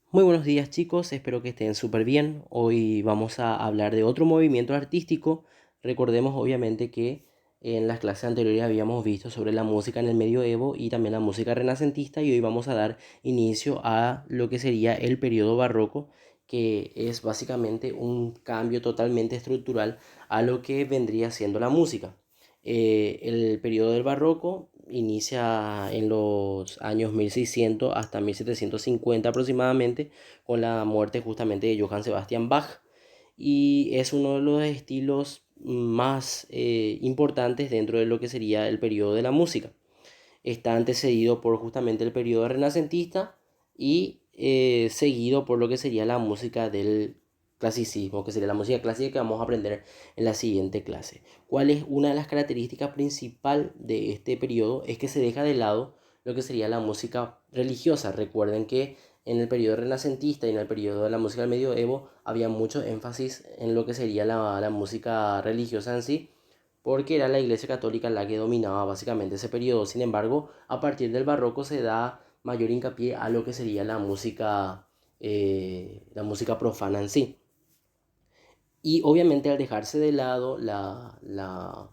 Muy buenos días chicos, espero que estén súper bien. Hoy vamos a hablar de otro movimiento artístico. Recordemos obviamente que en las clases anteriores habíamos visto sobre la música en el medioevo y también la música renacentista, y hoy vamos a dar inicio a lo que sería el periodo barroco, que es básicamente un cambio totalmente estructural a lo que vendría siendo la música. El periodo del barroco inicia en los años 1600 hasta 1750 aproximadamente, con la muerte justamente de Johann Sebastian Bach, y es uno de los estilos más importantes dentro de lo que sería el periodo de la música. Está antecedido por justamente el periodo renacentista y seguido por lo que sería la música del clasicismo, que sería la música clásica que vamos a aprender en la siguiente clase. ¿Cuál es una de las características principales de este periodo? Es que se deja de lado lo que sería la música religiosa. Recuerden que en el periodo renacentista y en el periodo de la música del medioevo había mucho énfasis en lo que sería la música religiosa en sí, porque era la Iglesia Católica la que dominaba básicamente ese periodo. Sin embargo, a partir del barroco se da mayor hincapié a lo que sería la música profana en sí. Y obviamente al dejarse de lado la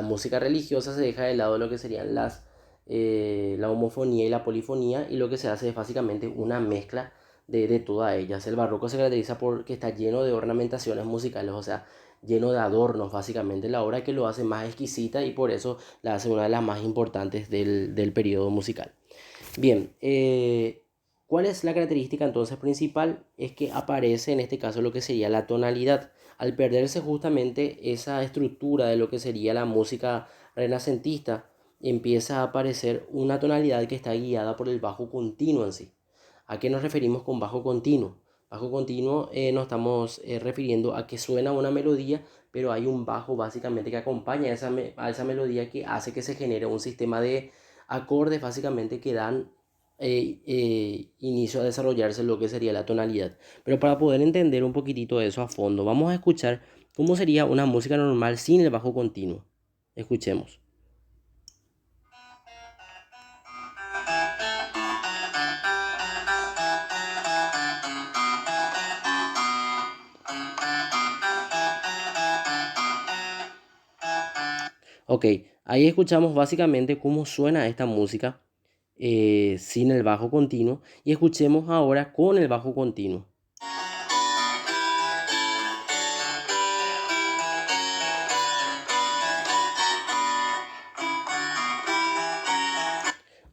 música religiosa, se deja de lado lo que serían la homofonía y la polifonía, y lo que se hace es básicamente una mezcla de todas ellas. El barroco se caracteriza porque está lleno de ornamentaciones musicales, o sea, lleno de adornos básicamente la obra, que lo hace más exquisita y por eso la hace una de las más importantes del periodo musical. Bien, ¿cuál es la característica entonces principal? Es que aparece en este caso lo que sería la tonalidad. Al perderse justamente esa estructura de lo que sería la música renacentista, empieza a aparecer una tonalidad que está guiada por el bajo continuo en sí. ¿A qué nos referimos con bajo continuo? Bajo continuo nos estamos refiriendo a que suena una melodía, pero hay un bajo básicamente que acompaña a esa melodía, que hace que se genere un sistema de acordes básicamente que dan inicio a desarrollarse lo que sería la tonalidad. Pero para poder entender un poquitito de eso a fondo, vamos a escuchar cómo sería una música normal sin el bajo continuo. Escuchemos. Ok, ahí escuchamos básicamente cómo suena esta música sin el bajo continuo, y escuchemos ahora con el bajo continuo.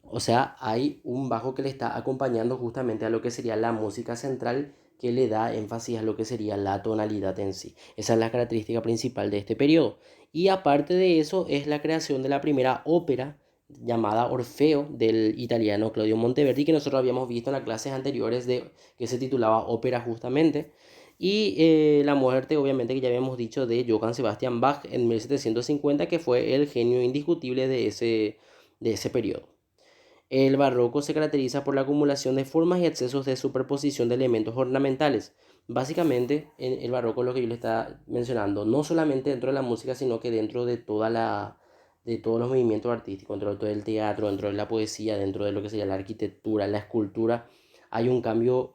O sea, hay un bajo que le está acompañando justamente a lo que sería la música central, que le da énfasis a lo que sería la tonalidad en sí. Esa es la característica principal de este periodo. Y aparte de eso es la creación de la primera ópera llamada Orfeo, del italiano Claudio Monteverdi, que nosotros habíamos visto en las clases anteriores, que se titulaba Ópera justamente. Y la muerte, obviamente, que ya habíamos dicho, de Johann Sebastian Bach en 1750, que fue el genio indiscutible de ese periodo. El barroco se caracteriza por la acumulación de formas y excesos de superposición de elementos ornamentales. Básicamente, en el barroco, lo que yo le estaba mencionando, no solamente dentro de la música, sino que dentro de todos los movimientos artísticos, dentro de todo el teatro, dentro de la poesía, dentro de lo que sería la arquitectura, la escultura, hay un cambio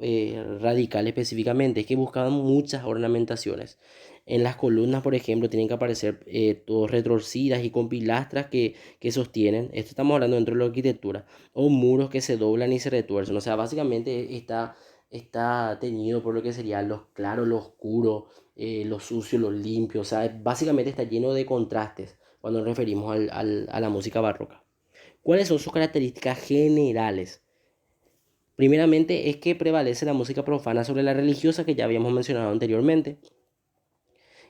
radical específicamente. Es que buscaban muchas ornamentaciones. En las columnas, por ejemplo, tienen que aparecer todas retorcidas y con pilastras que sostienen. Esto estamos hablando dentro de la arquitectura, o muros que se doblan y se retuercen. O sea, básicamente está teñido por lo que sería lo claro, lo oscuro, lo sucio, lo limpio. O sea, básicamente está lleno de contrastes cuando nos referimos a la música barroca. ¿Cuáles son sus características generales? Primeramente es que prevalece la música profana sobre la religiosa, que ya habíamos mencionado anteriormente,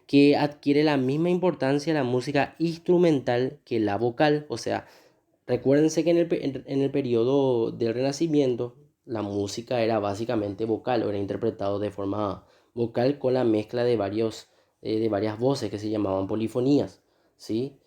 que adquiere la misma importancia la música instrumental que la vocal. O sea, recuérdense que en el periodo del Renacimiento la música era básicamente vocal, o era interpretado de forma vocal con la mezcla de varias voces que se llamaban polifonías, ¿sí?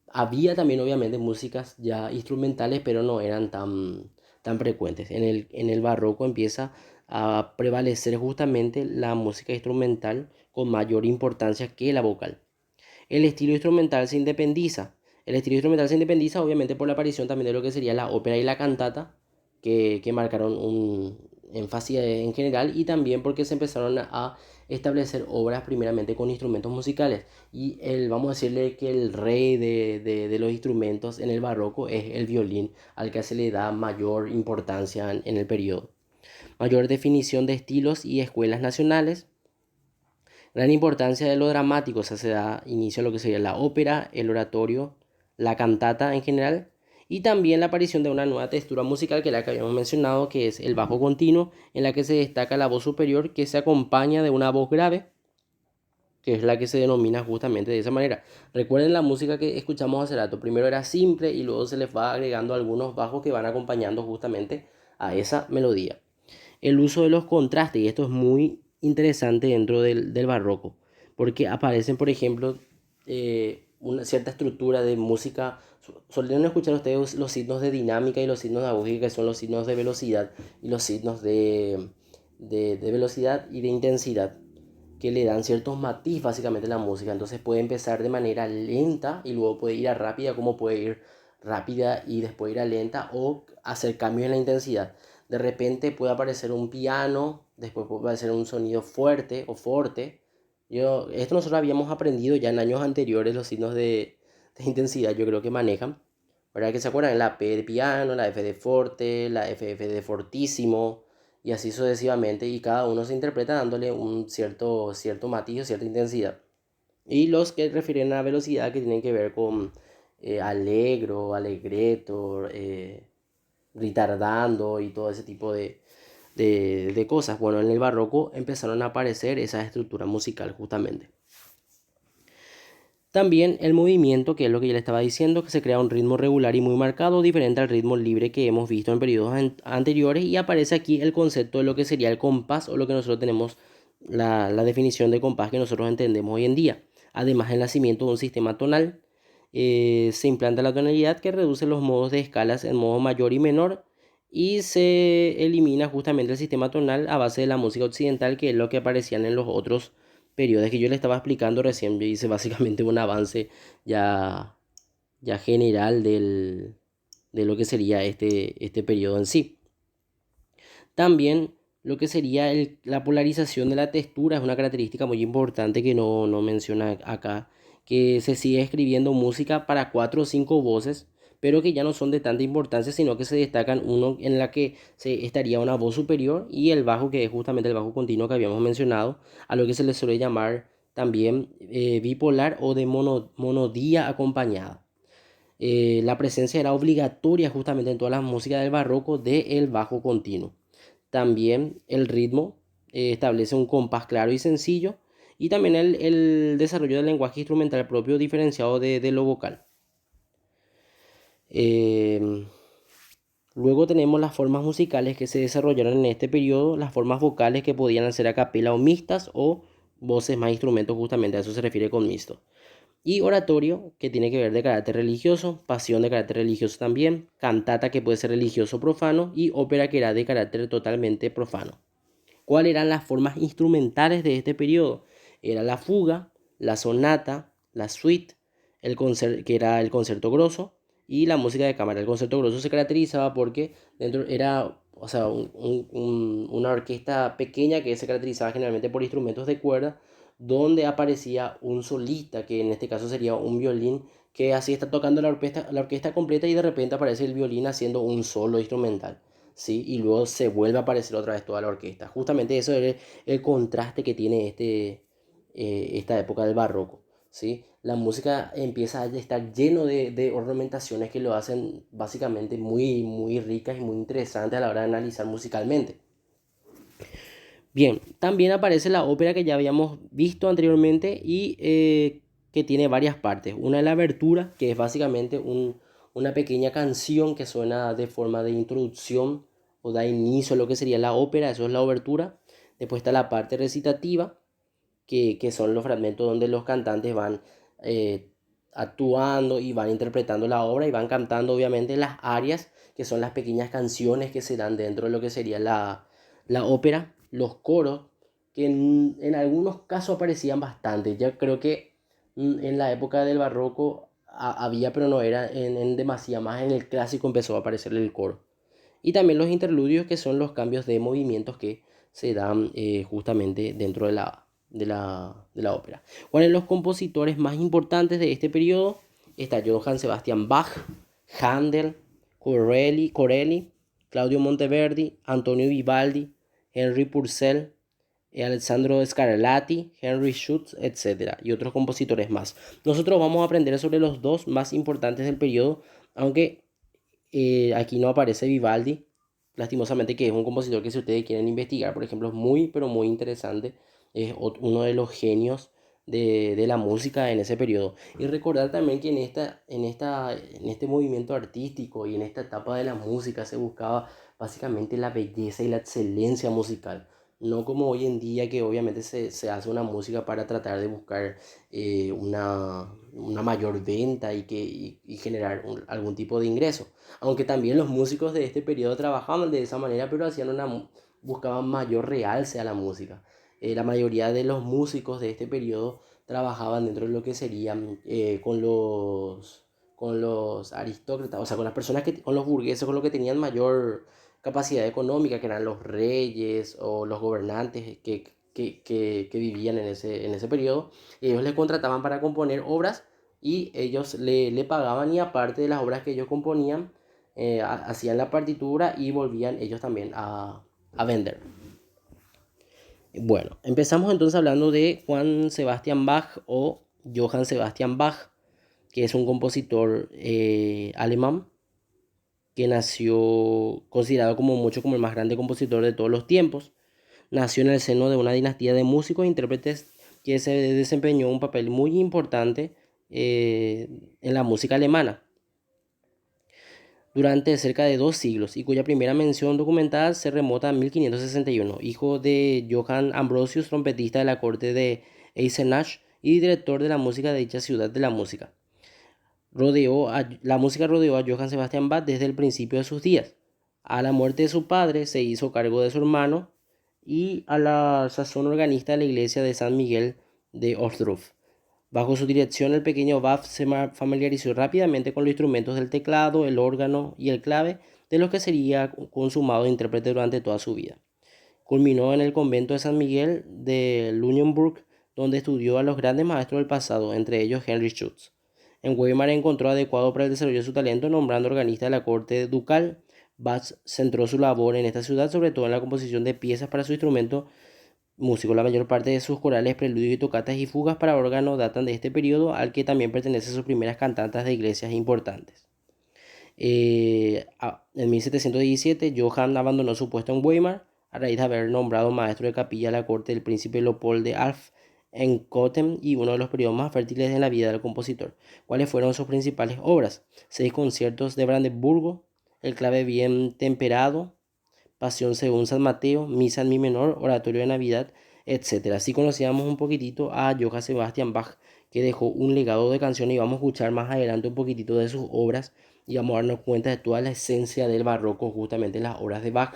Había también obviamente músicas ya instrumentales, pero no eran tan frecuentes. En el barroco empieza a prevalecer justamente la música instrumental con mayor importancia que la vocal. El estilo instrumental se independiza. El estilo instrumental se independiza obviamente por la aparición también de lo que sería la ópera y la cantata, que marcaron énfasis en general, y también porque se empezaron a establecer obras primeramente con instrumentos musicales. Y vamos a decirle que el rey de los instrumentos en el barroco es el violín, al que se le da mayor importancia en el periodo. Mayor definición de estilos y escuelas nacionales. Gran importancia de lo dramático, o sea, se da inicio a lo que sería la ópera, el oratorio, la cantata en general, y también la aparición de una nueva textura musical, que es la que habíamos mencionado, que es el bajo continuo, en la que se destaca la voz superior, que se acompaña de una voz grave, que es la que se denomina justamente de esa manera. Recuerden la música que escuchamos hace rato, primero era simple y luego se les va agregando algunos bajos que van acompañando justamente a esa melodía. El uso de los contrastes, y esto es muy interesante dentro del barroco, porque aparecen, por ejemplo, una cierta estructura de música. Solían escuchar ustedes los signos de dinámica y los signos de agudística, que son los signos de velocidad y los signos de velocidad y de intensidad, que le dan ciertos matices básicamente a la música. Entonces puede empezar de manera lenta y luego puede ir a rápida, como puede ir rápida y después ir a lenta, o hacer cambios en la intensidad. De repente puede aparecer un piano, después puede aparecer un sonido fuerte o forte. Esto nosotros habíamos aprendido ya en años anteriores, los signos de intensidad yo creo que manejan. ¿Verdad que se acuerdan? La P de piano, la F de forte, la FF de fortísimo, y así sucesivamente, y cada uno se interpreta dándole un cierto matiz o cierta intensidad. Y los que refieren a velocidad, que tienen que ver con allegro, allegretto, ritardando y todo ese tipo de cosas. Bueno, en el barroco empezaron a aparecer esa estructura musical justamente. También el movimiento, que es lo que ya le estaba diciendo, que se crea un ritmo regular y muy marcado, diferente al ritmo libre que hemos visto en periodos anteriores, y aparece aquí el concepto de lo que sería el compás, o lo que nosotros tenemos, la definición de compás que nosotros entendemos hoy en día. Además, el nacimiento de un sistema tonal, se implanta la tonalidad, que reduce los modos de escalas en modo mayor y menor, y se elimina justamente el sistema tonal a base de la música occidental, que es lo que aparecían en los otros periodos que yo le estaba explicando recién. Yo hice básicamente un avance ya, ya general de lo que sería este periodo en sí. También lo que sería la polarización de la textura es una característica muy importante que no menciona acá, que se sigue escribiendo música para 4 o 5 voces, pero que ya no son de tanta importancia, sino que se destacan uno en la que se estaría una voz superior, y el bajo, que es justamente el bajo continuo que habíamos mencionado, a lo que se le suele llamar también bipolar o de monodía acompañada. La presencia era obligatoria justamente en todas las músicas del barroco del bajo continuo. También el ritmo establece un compás claro y sencillo, y también el desarrollo del lenguaje instrumental propio, diferenciado de lo vocal. Eh, Luego tenemos las formas musicales que se desarrollaron en este periodo, las formas vocales, que podían ser a capela o mixtas, o voces más instrumentos, justamente a eso se refiere con mixto. Y oratorio, que tiene que ver de carácter religioso, pasión de carácter religioso también, cantata, que puede ser religioso o profano, y ópera, que era de carácter totalmente profano. ¿Cuáles eran las formas instrumentales de este periodo? Era la fuga, la sonata, la suite, que era el concierto grosso, y la música de cámara. El concierto grosso se caracterizaba porque dentro era, o sea, una orquesta pequeña, que se caracterizaba generalmente por instrumentos de cuerda, donde aparecía un solista, que en este caso sería un violín, que así está tocando la orquesta completa, y de repente aparece el violín haciendo un solo instrumental. ¿Sí? Y luego se vuelve a aparecer otra vez toda la orquesta. Justamente eso es el contraste que tiene esta época del barroco. ¿Sí? La música empieza a estar lleno de ornamentaciones que lo hacen básicamente muy ricas y muy interesantes a la hora de analizar musicalmente. Bien, también aparece la ópera, que ya habíamos visto anteriormente, y que tiene varias partes. Una es la abertura, que es básicamente una pequeña canción que suena de forma de introducción o da inicio a lo que sería la ópera. Eso es la obertura. Después está la parte recitativa, que son los fragmentos donde los cantantes van eh, actuando y van interpretando la obra, y van cantando obviamente las arias, que son las pequeñas canciones que se dan dentro de lo que sería la ópera. Los coros, que en algunos casos aparecían bastante. Yo creo que en la época del barroco había, pero no era en demasía, más en el clásico empezó a aparecer el coro. y también los interludios, que son los cambios de movimientos que se dan justamente dentro de la ópera. ¿Cuáles son los compositores más importantes de este periodo? Está Johann Sebastian Bach, Handel, Corelli, Claudio Monteverdi, Antonio Vivaldi, Henry Purcell, Alessandro Scarlatti, Henry Schütz, etc. Y otros compositores más. Nosotros vamos a aprender sobre los dos más importantes del periodo, aunque aquí no aparece Vivaldi, lastimosamente, que es un compositor que, si ustedes quieren investigar, por ejemplo, es muy, pero muy interesante. Es uno de los genios de la música en ese periodo. Y recordar también que en este movimiento artístico y en esta etapa de la música se buscaba básicamente la belleza y la excelencia musical. No como hoy en día, que obviamente se hace una música para tratar de buscar una mayor venta y generar algún tipo de ingreso. Aunque también los músicos de este periodo trabajaban de esa manera, pero buscaban mayor realce a la música. La mayoría de los músicos de este periodo trabajaban dentro de lo que serían con los aristócratas, o sea, con los burgueses, con los que tenían mayor capacidad económica, que eran los reyes o los gobernantes que vivían en ese periodo. Ellos les contrataban para componer obras y ellos le pagaban, y aparte de las obras que ellos componían, hacían la partitura y volvían ellos también a vender. Bueno, empezamos entonces hablando de Juan Sebastian Bach o Johann Sebastian Bach, que es un compositor alemán que nació considerado como mucho como el más grande compositor de todos los tiempos. Nació en el seno de una dinastía de músicos e intérpretes que se desempeñó un papel muy importante en la música alemana durante cerca de 2 siglos, y cuya primera mención documentada se remota a 1561. Hijo de Johann Ambrosius, trompetista de la corte de Eisenach y director de la música de dicha ciudad de la música. La música rodeó a Johann Sebastian Bach desde el principio de sus días. A la muerte de su padre se hizo cargo de su hermano y a la sazón organista de la iglesia de San Miguel de Ohrdruf. Bajo su dirección, el pequeño Bach se familiarizó rápidamente con los instrumentos del teclado, el órgano y el clave, de los que sería consumado intérprete durante toda su vida. Culminó en el convento de San Miguel de Lunenburg, donde estudió a los grandes maestros del pasado, entre ellos Henry Schütz. En Weimar encontró adecuado para el desarrollo de su talento, nombrando organista de la corte ducal. Bach centró su labor en esta ciudad, sobre todo en la composición de piezas para su instrumento músico. La mayor parte de sus corales, preludios y tocatas y fugas para órgano datan de este periodo, al que también pertenecen sus primeras cantatas de iglesias importantes. En 1717, Johann abandonó su puesto en Weimar a raíz de haber nombrado maestro de capilla a la corte del príncipe Leopold de Alf en Cotten, y uno de los periodos más fértiles en la vida del compositor. ¿Cuáles fueron sus principales obras? 6 conciertos de Brandeburgo, el clave bien temperado, Pasión según San Mateo, Misa en mi menor, Oratorio de Navidad, etc. Así conocíamos un poquitito a Johann Sebastian Bach, que dejó un legado de canciones, y vamos a escuchar más adelante un poquitito de sus obras y vamos a darnos cuenta de toda la esencia del barroco justamente en las obras de Bach.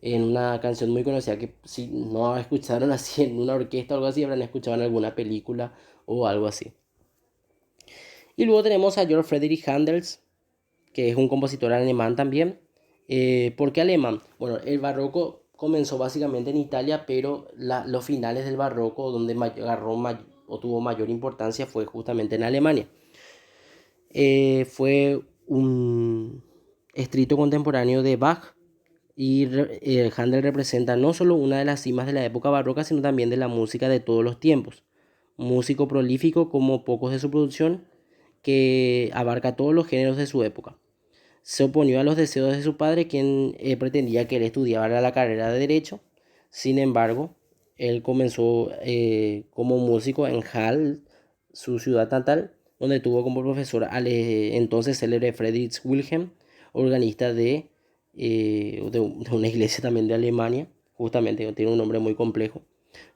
En una canción muy conocida que, si no escucharon así en una orquesta o algo así, habrán escuchado en alguna película o algo así. Y luego tenemos a Georg Friedrich Händel, que es un compositor alemán también. ¿Por qué alemán? Bueno, el barroco comenzó básicamente en Italia, pero los finales del barroco, donde tuvo mayor importancia, fue justamente en Alemania. Fue un estricto contemporáneo de Bach, y Händel representa no solo una de las cimas de la época barroca, sino también de la música de todos los tiempos. Músico prolífico como pocos de su producción, que abarca todos los géneros de su época. Se oponió a los deseos de su padre, quien pretendía que él estudiara la carrera de Derecho. Sin embargo, él comenzó como músico en Halle, su ciudad natal, donde tuvo como profesor al entonces célebre Friedrich Wilhelm, organista de una iglesia también de Alemania. Justamente tiene un nombre muy complejo.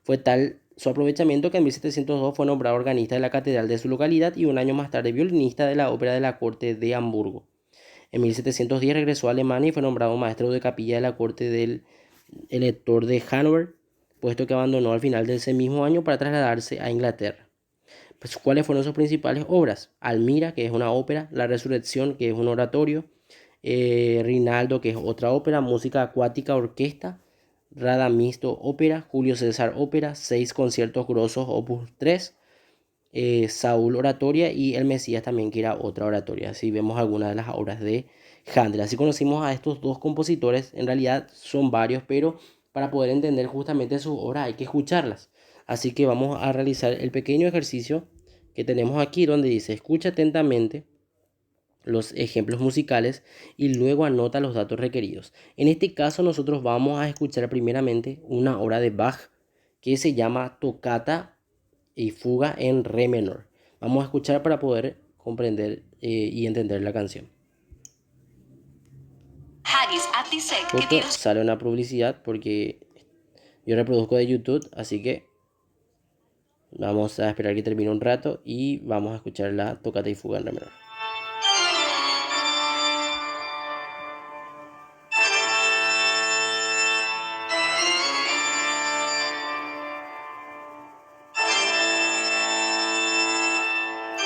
Fue tal su aprovechamiento que en 1702 fue nombrado organista de la catedral de su localidad, y un año más tarde violinista de la ópera de la corte de Hamburgo. En 1710 regresó a Alemania y fue nombrado maestro de capilla de la corte del elector de Hannover, puesto que abandonó al final de ese mismo año para trasladarse a Inglaterra. Pues, ¿cuáles fueron sus principales obras? Almira, que es una ópera; La Resurrección, que es un oratorio; Rinaldo, que es otra ópera, música acuática, orquesta, Radamisto ópera, Julio César ópera, 6 conciertos grosos, opus 3, Saúl oratoria y El Mesías también, que era otra oratoria. Si vemos algunas de las obras de Handel. Así conocimos a estos dos compositores, en realidad son varios, pero para poder entender justamente sus obras hay que escucharlas. Así que vamos a realizar el pequeño ejercicio que tenemos aquí donde dice: escucha atentamente los ejemplos musicales y luego anota los datos requeridos. En este caso nosotros vamos a escuchar primeramente una obra de Bach que se llama Tocata y Fuga en Re menor. Vamos a escuchar para poder comprender y entender la canción. Justo sale una publicidad porque yo reproduzco de YouTube, así que vamos a esperar que termine un rato y vamos a escuchar la Tocata y Fuga en Re menor.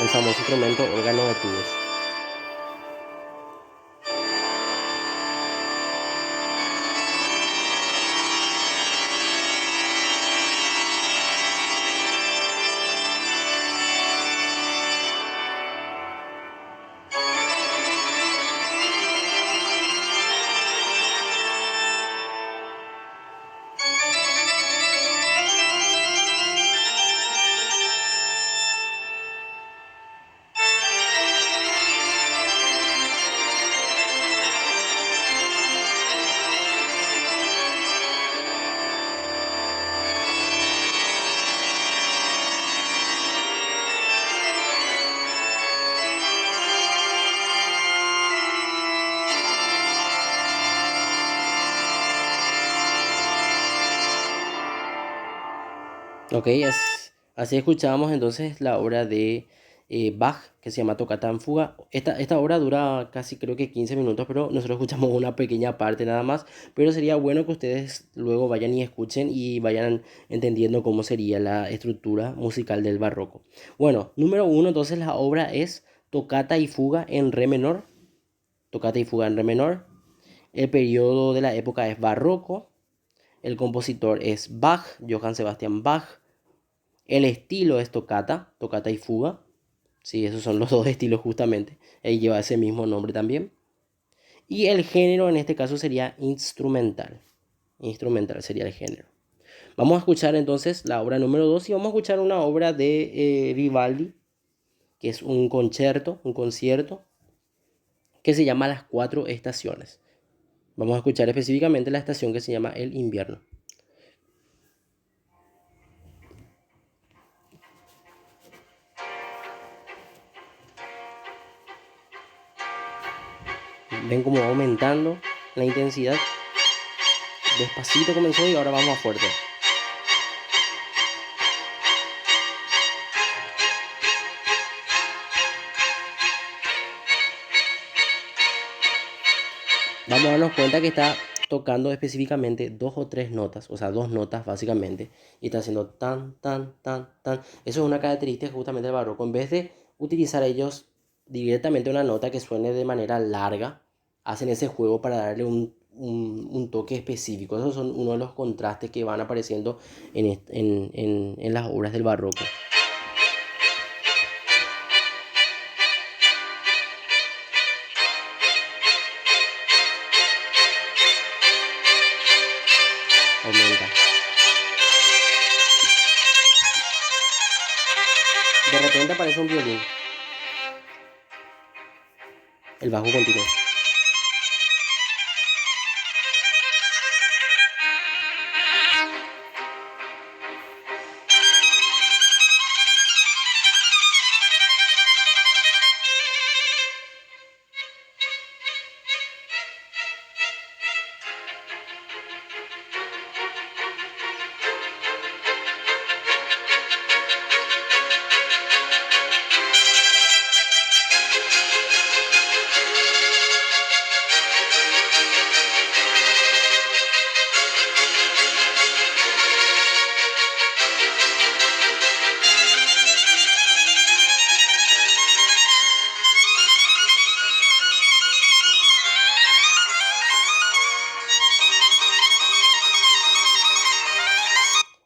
El famoso instrumento órgano de tubos. Ok, así escuchábamos entonces la obra de Bach, que se llama Toccata en Fuga. Esta obra dura casi creo que 15 minutos, pero nosotros escuchamos una pequeña parte nada más. Pero sería bueno que ustedes luego vayan y escuchen y vayan entendiendo cómo sería la estructura musical del barroco. Bueno, número uno, entonces la obra es Toccata y Fuga en Re menor. Toccata y Fuga en Re menor. El periodo de la época es barroco. El compositor es Bach, Johann Sebastian Bach. El estilo es tocata, tocata y fuga. Sí, esos son los dos estilos justamente. Él lleva ese mismo nombre también. Y el género en este caso sería instrumental. Instrumental sería el género. Vamos a escuchar entonces la obra número 2 y vamos a escuchar una obra de Vivaldi, que es un concierto, que se llama Las Cuatro Estaciones. Vamos a escuchar específicamente la estación que se llama el invierno. Ven cómo va aumentando la intensidad. Despacito comenzó y ahora vamos a fuerte. Vamos a darnos cuenta que está tocando específicamente dos o tres notas, o sea, dos notas básicamente, y está haciendo tan, tan, tan, tan. Eso es una característica justamente del barroco. En vez de utilizar ellos directamente una nota que suene de manera larga, hacen ese juego para darle un toque específico. Esos son uno de los contrastes que van apareciendo en las obras del barroco. Aumenta. De repente aparece un violín. El bajo continuo.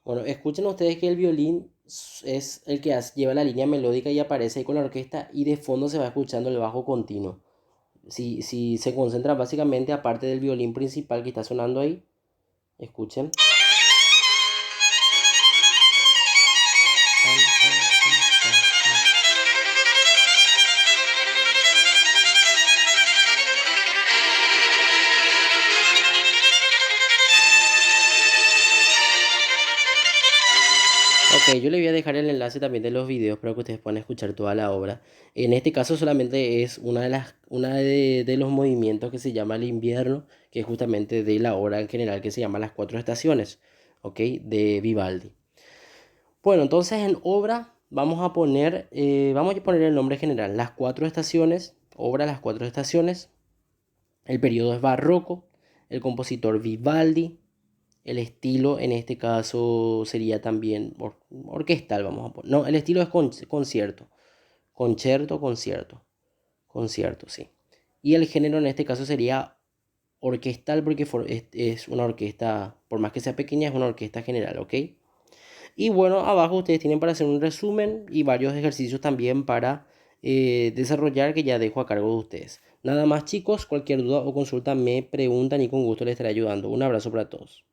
Bueno, escuchen ustedes que el violín es el que lleva la línea melódica y aparece ahí con la orquesta y de fondo se va escuchando el bajo continuo. Si se concentra básicamente aparte del violín principal que está sonando ahí, escuchen. Ok, yo le voy a dejar el enlace también de los videos para que ustedes puedan escuchar toda la obra. En este caso solamente es una de los movimientos que se llama el invierno, que es justamente de la obra en general que se llama Las Cuatro Estaciones, ok, de Vivaldi. Bueno, entonces en obra vamos a poner el nombre general, Las Cuatro Estaciones, obra Las Cuatro Estaciones. El periodo es barroco, el compositor Vivaldi. El estilo en este caso sería también orquestal, vamos a poner. No, el estilo es concierto. Concierto, sí. Y el género en este caso sería orquestal porque es una orquesta, por más que sea pequeña, es una orquesta general, ¿ok? Y bueno, abajo ustedes tienen para hacer un resumen y varios ejercicios también para desarrollar que ya dejo a cargo de ustedes. Nada más chicos, cualquier duda o consulta me preguntan y con gusto les estaré ayudando. Un abrazo para todos.